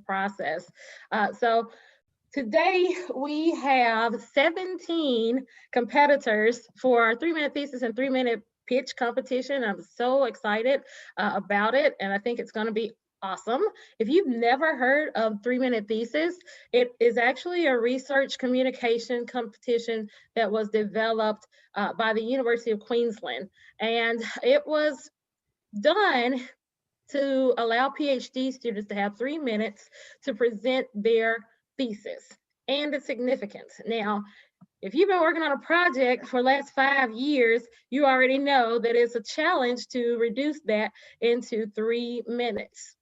process. So today we have 17 competitors for our 3-minute thesis and 3-minute pitch competition. I'm so excited about it, and I think it's going to be awesome. If you've never heard of 3-minute thesis, it is actually a research communication competition that was developed by the University of Queensland, and it was done to allow PhD students to have 3 minutes to present their thesis and its significance. Now, if you've been working on a project for the last 5 years, you already know that it's a challenge to reduce that into 3 minutes.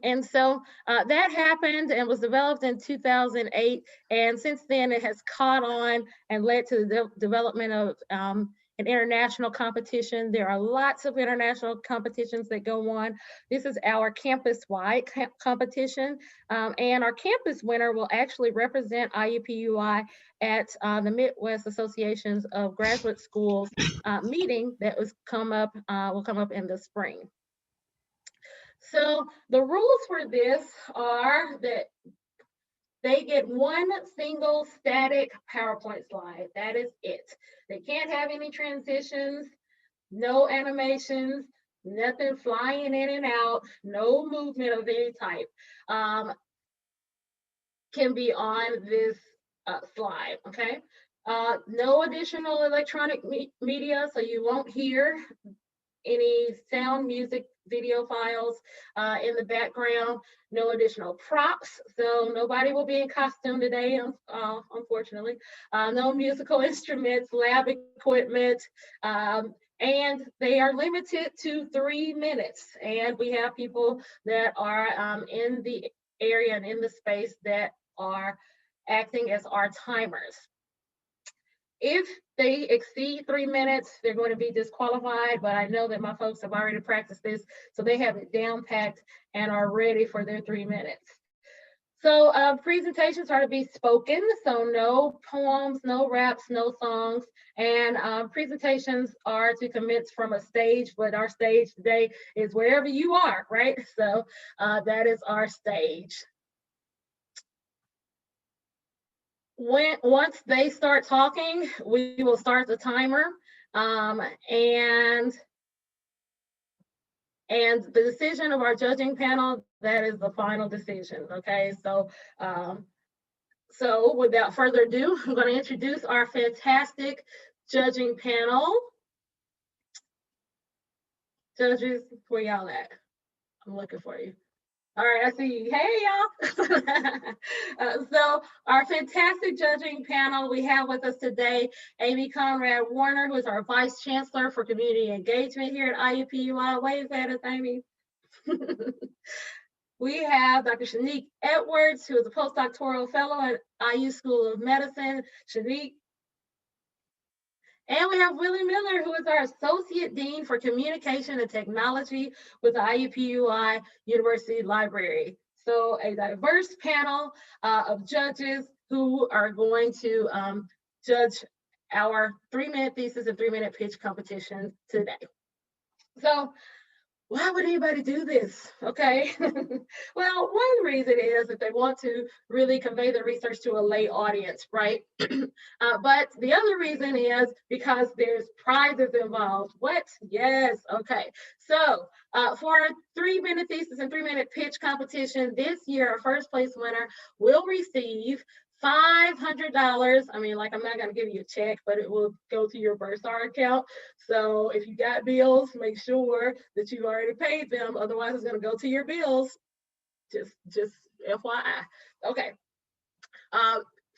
And so that happened and was developed in 2008. And since then, it has caught on and led to the development of an international competition. There are lots of international competitions that go on. This is our campus-wide competition. And our campus winner will actually represent IUPUI at the Midwest Associations of Graduate Schools meeting that will come up in the spring. So the rules for this are that they get one single static PowerPoint slide. That is it. They can't have any transitions, no animations, nothing flying in and out, no movement of any type can be on this slide, okay? No additional electronic media, so you won't hear any sound, music, video files in the background, no additional props, so nobody will be in costume today, unfortunately. No musical instruments, lab equipment, and they are limited to 3 minutes. And we have people that are in the area and in the space that are acting as our timers. If they exceed 3 minutes, they're going to be disqualified, but I know that my folks have already practiced this, so they have it down packed and are ready for their 3 minutes. So presentations are to be spoken, so no poems, no raps, no songs, and presentations are to commence from a stage, but our stage today is wherever you are, right? So that is our stage. Once they start talking, we will start the timer, and the decision of our judging panel, that is the final decision. Okay, so without further ado, I'm going to introduce our fantastic judging panel. Judges, where y'all at? I'm looking for you. All right, I see you. Hey, y'all. So our fantastic judging panel, we have with us today Amy Conrad Warner, who is our Vice Chancellor for Community Engagement here at IUPUI. Wave at us, Amy. We have Dr. Shanique Edwards, who is a postdoctoral fellow at IU School of Medicine. Shanique. And we have Willie Miller, who is our Associate Dean for Communication and Technology with the IUPUI University Library. So a diverse panel of judges who are going to judge our 3-minute thesis and 3-minute pitch competition today. So why would anybody do this? Okay. Well, one reason is that they want to really convey the research to a lay audience, right? But the other reason is because there's prizes involved. What? Yes. Okay. So for our 3-minute thesis and 3-minute pitch competition this year, our first place winner will receive $500. I mean, like, I'm not going to give you a check, but it will go to your Bursar account. So if you got bills, make sure that you've already paid them. Otherwise, it's going to go to your bills. Just FYI. Okay.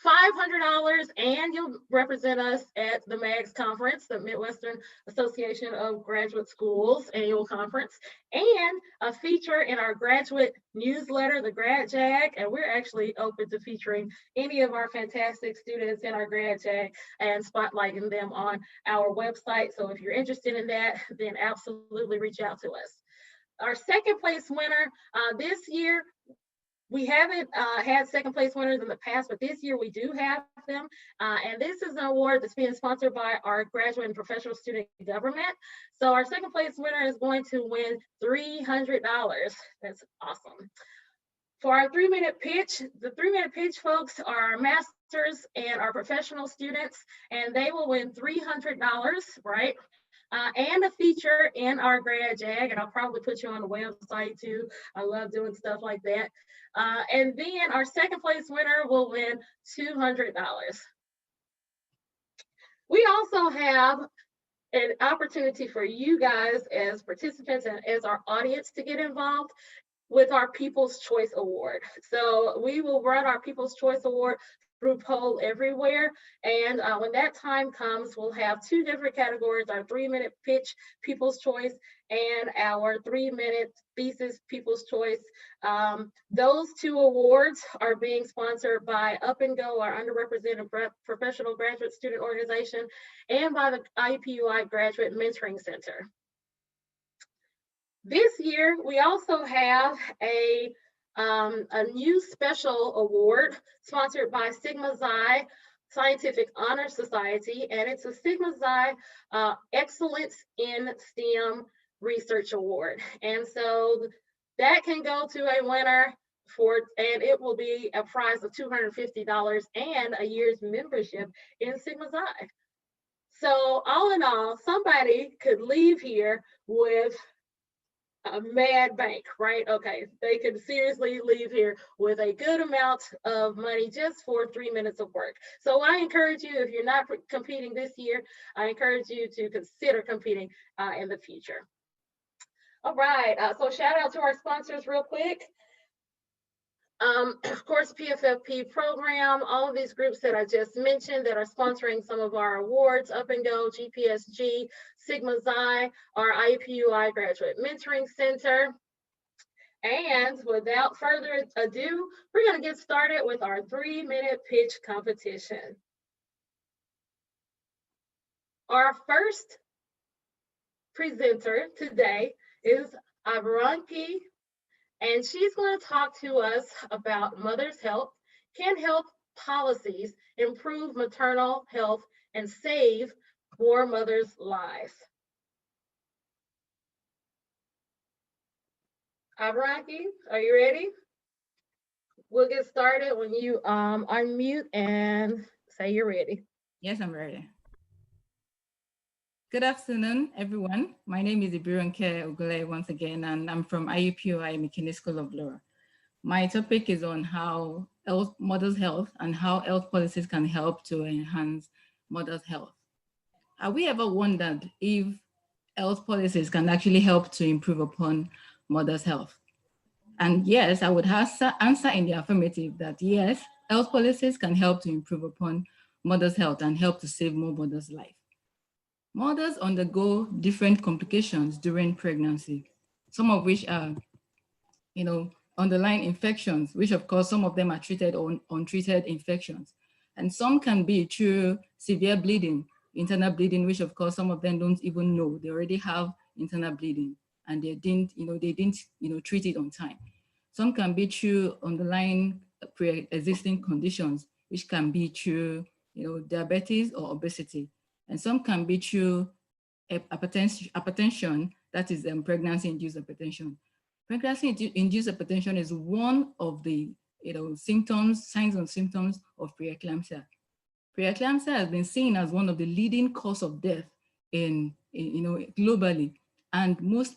$500, and you'll represent us at the MAGS conference, the Midwestern Association of Graduate Schools annual conference, and a feature in our graduate newsletter, the Grad Jag, and we're actually open to featuring any of our fantastic students in our Grad Jag and spotlighting them on our website. So if you're interested in that, then absolutely reach out to us. Our second place winner this year, we haven't had second place winners in the past, but this year we do have them. And this is an award that's being sponsored by our graduate and professional student government. So our second place winner is going to win $300. That's awesome. For our 3-minute pitch, the 3-minute pitch folks are our masters and our professional students, and they will win $300, right? And a feature in our grad jag, and I'll probably put you on the website too. I love doing stuff like that. And then our second place winner will win $200. We also have an opportunity for you guys as participants and as our audience to get involved with our People's Choice Award. So we will run our People's Choice Award through Poll Everywhere. And when that time comes, we'll have 2 different categories, our 3-minute pitch People's Choice and our 3-minute thesis People's Choice. Those 2 awards are being sponsored by Up and Go, our underrepresented professional graduate student organization, and by the IUPUI Graduate Mentoring Center. This year, we also have a new special award sponsored by Sigma Xi Scientific Honor Society, and it's a Sigma Xi Excellence in STEM Research Award. And so that can go to a winner and it will be a prize of $250 and a year's membership in Sigma Xi. So all in all, somebody could leave here with a mad bank, right? Okay, they could seriously leave here with a good amount of money just for 3 minutes of work. So I encourage you, if you're not competing this year, I encourage you to consider competing in the future. All right, so shout out to our sponsors real quick. Of course, PFFP program, all of these groups that I just mentioned that are sponsoring some of our awards, Up and Go, GPSG, Sigma Xi, our IUPUI Graduate Mentoring Center. And without further ado, we're going to get started with our 3-minute pitch competition. Our first presenter today is Avaranki, and she's going to talk to us about mother's health. Can health policies improve maternal health and save more mothers' lives? Avaranki, are you ready? We'll get started when you unmute and say you're ready. Yes, I'm ready. Good afternoon, everyone. My name is Ibironke Ogule once again, and I'm from IUPUI McKinney School of Law. My topic is on how mothers' health and how health policies can help to enhance mothers' health. Have we ever wondered if health policies can actually help to improve upon mothers' health? And yes, I would answer in the affirmative that yes, health policies can help to improve upon mothers' health and help to save more mothers' life. Mothers undergo different complications during pregnancy, some of which are, underlying infections, which of course, some of them are treated or untreated infections. And some can be through severe bleeding, internal bleeding, which of course, some of them don't even know. They already have internal bleeding and they didn't treat it on time. Some can be through underlying pre-existing conditions, which can be through, diabetes or obesity. And some can be through hypertension, that is pregnancy-induced hypertension. Pregnancy-induced hypertension is one of the signs and symptoms of preeclampsia. Preeclampsia has been seen as one of the leading cause of death globally. And most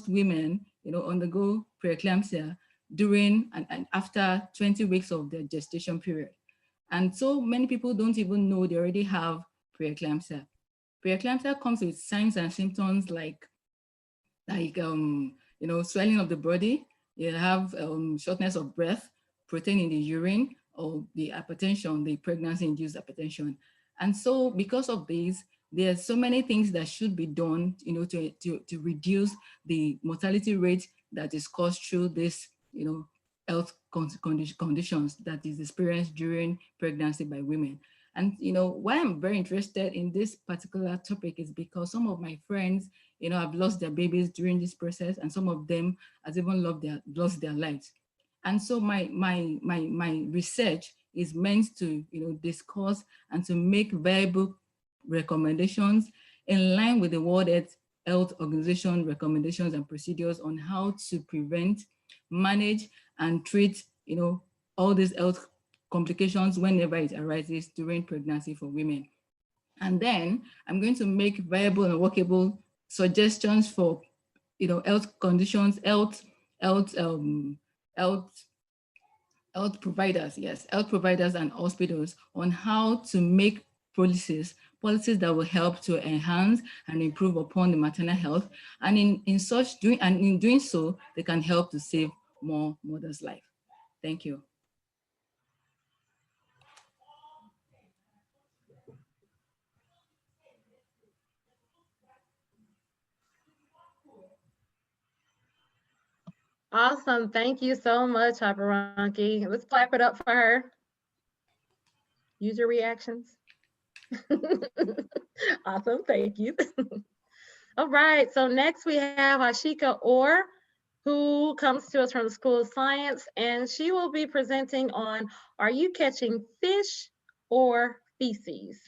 women, undergo preeclampsia during and after 20 weeks of their gestation period. And so many people don't even know they already have preeclampsia. Preeclampsia comes with signs and symptoms like swelling of the body. You have shortness of breath, protein in the urine, or the hypertension, the pregnancy-induced hypertension. And so because of this, there are so many things that should be done, to reduce the mortality rate that is caused through this, health conditions that is experienced during pregnancy by women. And why I'm very interested in this particular topic is because some of my friends, have lost their babies during this process, and some of them has even lost their lives. And so my research is meant to discuss and to make viable recommendations in line with the World Health Organization recommendations and procedures on how to prevent manage and treat, all these health complications whenever it arises during pregnancy for women. And then I'm going to make viable and workable suggestions for, health conditions, health, health health providers, yes, health providers and hospitals on how to make policies that will help to enhance and improve upon the maternal health. And in doing so, they can help to save more mothers' life. Thank you. Awesome. Thank you so much, Haparanki. Let's clap it up for her. User reactions. Awesome. Thank you. All right. So next we have Ashika Orr, who comes to us from the School of Science, and she will be presenting on, are you catching fish or feces?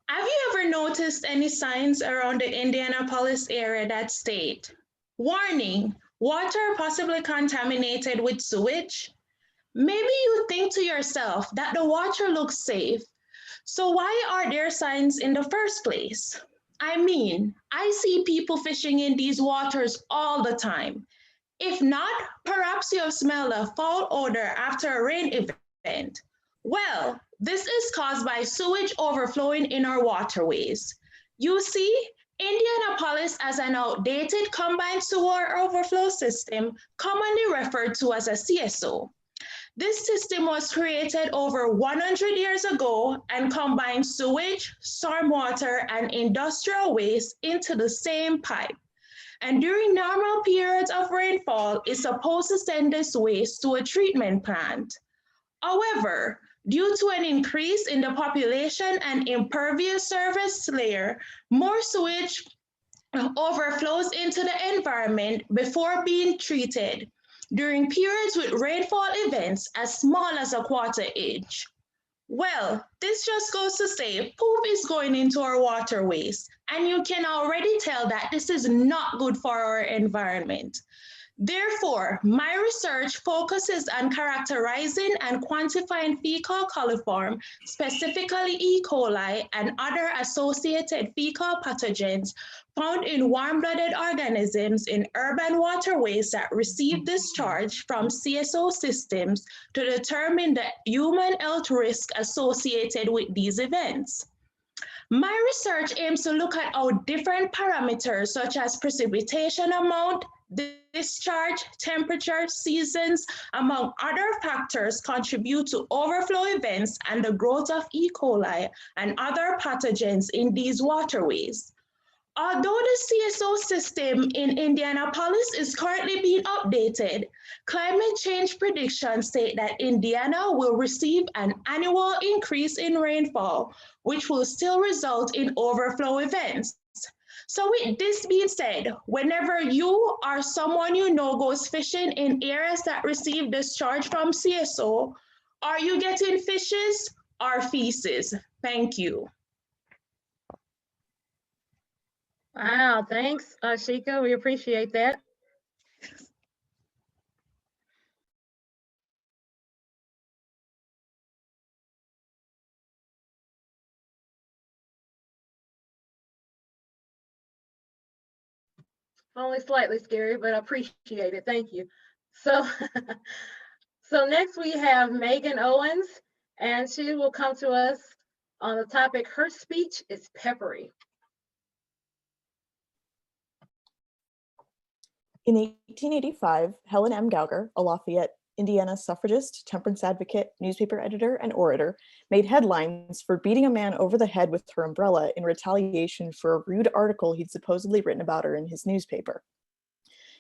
Have you ever noticed any signs around the Indianapolis area that state, warning, water possibly contaminated with sewage? Maybe you think to yourself that the water looks safe, so why are there signs in the first place? I mean, I see people fishing in these waters all the time. If not, perhaps you have smelled a foul odor after a rain event. Well, this is caused by sewage overflowing in our waterways. You see, Indianapolis has an outdated combined sewer overflow system, commonly referred to as a CSO. This system was created over 100 years ago and combined sewage, stormwater, and industrial waste into the same pipe. And during normal periods of rainfall, is supposed to send this waste to a treatment plant. However, due to an increase in the population and impervious surface layer, more sewage overflows into the environment before being treated during periods with rainfall events as small as a quarter inch. Well, this just goes to say poop is going into our waterways, and you can already tell that this is not good for our environment. Therefore, my research focuses on characterizing and quantifying fecal coliform, specifically E. coli and other associated fecal pathogens found in warm-blooded organisms in urban waterways that receive discharge from CSO systems to determine the human health risk associated with these events. My research aims to look at how different parameters such as precipitation amount, discharge, temperature, seasons, among other factors contribute to overflow events and the growth of E. coli and other pathogens in these waterways. Although the CSO system in Indianapolis is currently being updated, climate change predictions state that Indiana will receive an annual increase in rainfall, which will still result in overflow events. So with this being said, whenever you or someone you know goes fishing in areas that receive discharge from CSO, are you getting fishes or feces? Thank you. Wow, thanks, Ashika. We appreciate that. Only slightly scary, but I appreciate it. Thank you. So, so next we have Megan Owens, and she will come to us on the topic, her speech is peppery. In 1885, Helen M. Gauger, a Lafayette, Indiana suffragist, temperance advocate, newspaper editor, and orator, made headlines for beating a man over the head with her umbrella in retaliation for a rude article he'd supposedly written about her in his newspaper.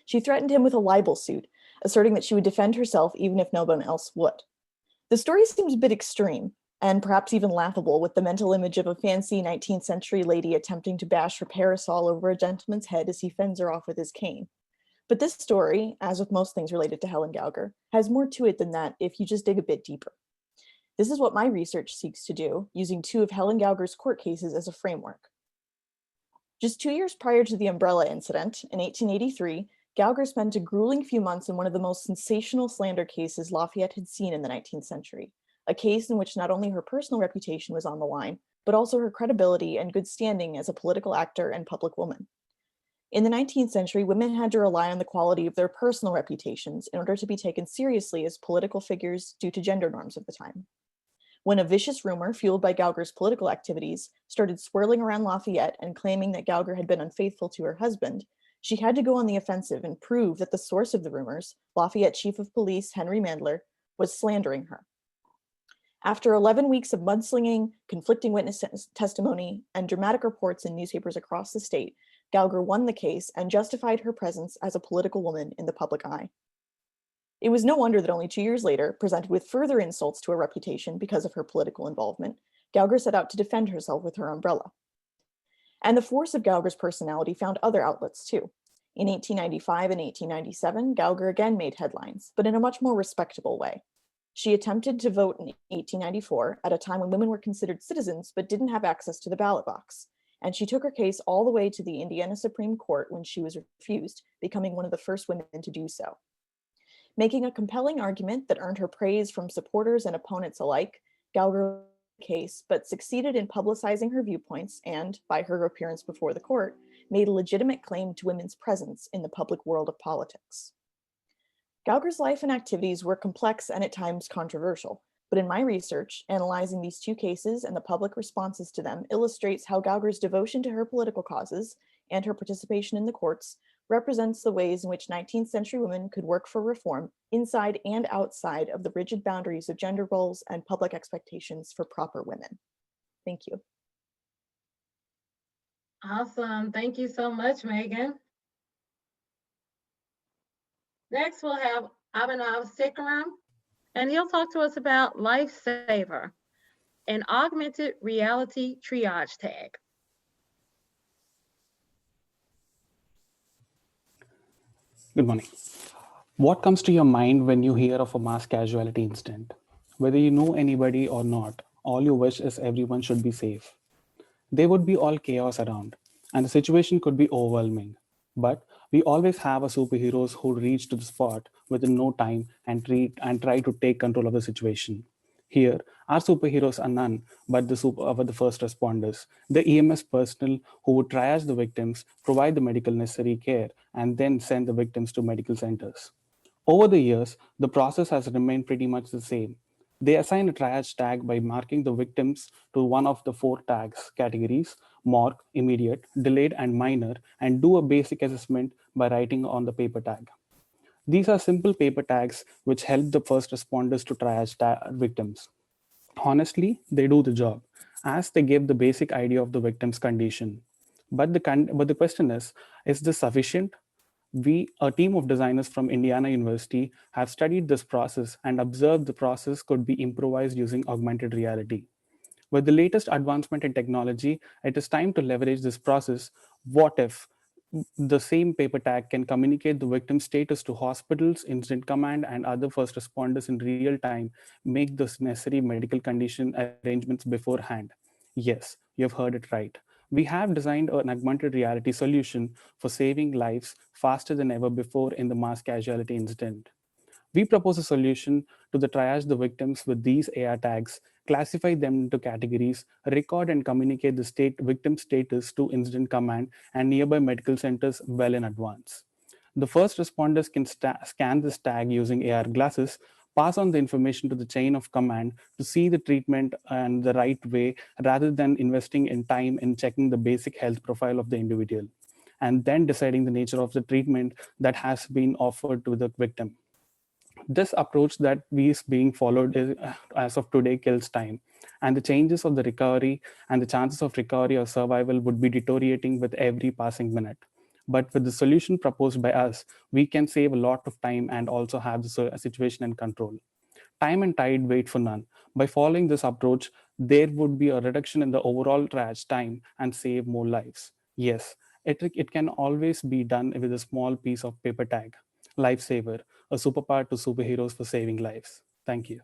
She threatened him with a libel suit, asserting that she would defend herself even if no one else would. The story seems a bit extreme, and perhaps even laughable, with the mental image of a fancy 19th century lady attempting to bash her parasol over a gentleman's head as he fends her off with his cane. But this story, as with most things related to Helen Gauger, has more to it than that if you just dig a bit deeper. This is what my research seeks to do, using two of Helen Gauger's court cases as a framework. Just 2 years prior to the umbrella incident, in 1883, Gauger spent a grueling few months in one of the most sensational slander cases Lafayette had seen in the 19th century, a case in which not only her personal reputation was on the line, but also her credibility and good standing as a political actor and public woman. In the 19th century, women had to rely on the quality of their personal reputations in order to be taken seriously as political figures due to gender norms of the time. When a vicious rumor fueled by Gauger's political activities started swirling around Lafayette and claiming that Gauger had been unfaithful to her husband, she had to go on the offensive and prove that the source of the rumors, Lafayette Chief of Police Henry Mandler, was slandering her. After 11 weeks of mudslinging, conflicting witness testimony, and dramatic reports in newspapers across the state, Gauger won the case and justified her presence as a political woman in the public eye. It was no wonder that only 2 years later, presented with further insults to her reputation because of her political involvement, Gauger set out to defend herself with her umbrella. And the force of Gauger's personality found other outlets too. In 1895 and 1897, Gauger again made headlines, but in a much more respectable way. She attempted to vote in 1894 at a time when women were considered citizens but didn't have access to the ballot box. And she took her case all the way to the Indiana Supreme Court when she was refused, becoming one of the first women to do so. Making a compelling argument that earned her praise from supporters and opponents alike, Gauger won the case, but succeeded in publicizing her viewpoints and, by her appearance before the court, made a legitimate claim to women's presence in the public world of politics. Gauger's life and activities were complex and at times controversial, but in my research, analyzing these two cases and the public responses to them illustrates how Gauger's devotion to her political causes and her participation in the courts represents the ways in which 19th century women could work for reform inside and outside of the rigid boundaries of gender roles and public expectations for proper women. Thank you. Awesome. Thank you so much, Megan. Next, we'll have Abhinav Sikaram, and he'll talk to us about Lifesaver, an augmented reality triage tag. Good morning. What comes to your mind when you hear of a mass casualty incident? Whether you know anybody or not, all you wish is everyone should be safe. There would be all chaos around, and the situation could be overwhelming. But we always have a superheroes who reach to the spot within no time and try to take control of the situation. Here, our superheroes are none but the first responders, the EMS personnel who would triage the victims, provide the medical necessary care, and then send the victims to medical centers. Over the years, the process has remained pretty much the same. They assign a triage tag by marking the victims to one of the 4 tags categories: morgue, immediate, delayed, and minor, and do a basic assessment by writing on the paper tag. These are simple paper tags which help the first responders to triage victims. Honestly, they do the job, as they give the basic idea of the victim's condition. But the question is this sufficient? We, a team of designers from Indiana University, have studied this process and observed the process could be improvised using augmented reality. With the latest advancement in technology, it is time to leverage this process. What if the same paper tag can communicate the victim status to hospitals, incident command, and other first responders in real time, make the necessary medical condition arrangements beforehand? Yes, you've heard it right. We have designed an augmented reality solution for saving lives faster than ever before in the mass casualty incident. We propose a solution to the triage the victims with these AR tags, classify them into categories, record and communicate the victim status to incident command and nearby medical centers well in advance. The first responders can scan this tag using AR glasses, pass on the information to the chain of command to see the treatment and the right way, rather than investing in time in checking the basic health profile of the individual, and then deciding the nature of the treatment that has been offered to the victim. This approach that is being followed as of today kills time, and the changes of the recovery and the chances of recovery or survival would be deteriorating with every passing minute. But with the solution proposed by us, we can save a lot of time and also have the situation in control. Time and tide wait for none. By following this approach, there would be a reduction in the overall triage time and save more lives. Yes, it can always be done with a small piece of paper tag. Lifesaver, a superpower to superheroes for saving lives. Thank you.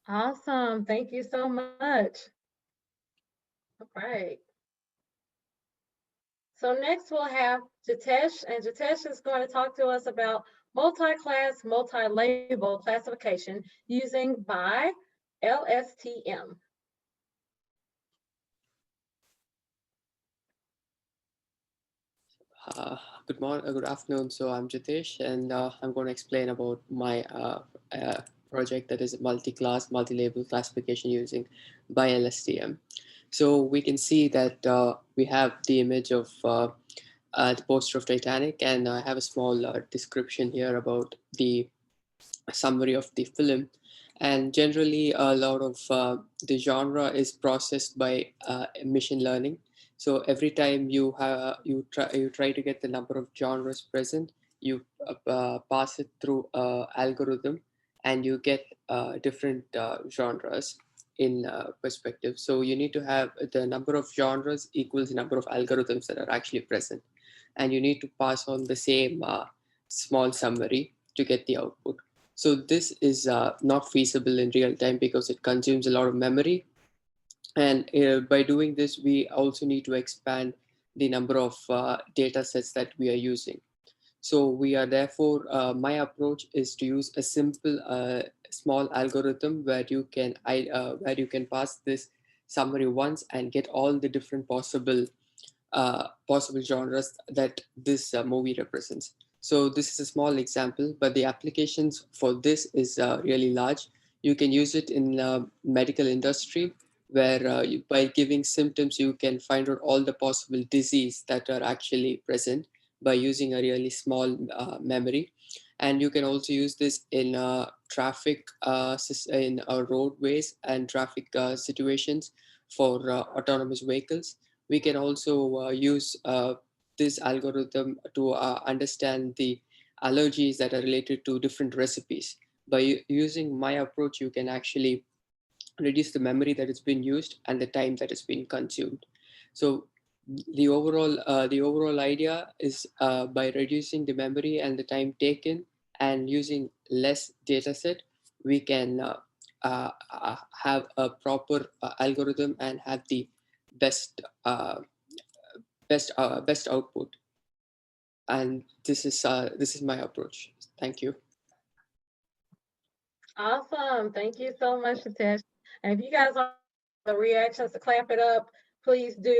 Awesome. Thank you so much. All right. So next we'll have Jitesh, and Jitesh is going to talk to us about multi-class, multi-label classification using by LSTM. Good morning, good afternoon. So I'm Jitesh, and I'm going to explain about my project that is multi-class, multi-label classification using by LSTM. So we can see that we have the image of the poster of Titanic, and I have a small description here about the summary of the film. And generally, a lot of the genre is processed by machine learning. So every time you try to get the number of genres present, you pass it through algorithm, and you get different genres in perspective. So you need to have the number of genres equals the number of algorithms that are actually present, and you need to pass on the same small summary to get the output. So this is not feasible in real time because it consumes a lot of memory. And by doing this, we also need to expand the number of data sets that we are using. So we are therefore, my approach is to use a simple small algorithm where you can pass this summary once and get all the different possible genres that this movie represents. So this is a small example, but the applications for this is really large. You can use it in medical industry, where by giving symptoms, you can find out all the possible disease that are actually present by using a really small memory. And you can also use this in traffic, in roadways and traffic situations for autonomous vehicles. We can also use this algorithm to understand the allergies that are related to different recipes. By using my approach, you can actually reduce the memory that has been used and the time that has been consumed. So the overall idea is by reducing the memory and the time taken and using less data set, we can have a proper algorithm and have the best best output. And this is my approach. Thank you. Awesome. Thank you so much, Jitesh. And if you guys want the reactions to clap it up, please do.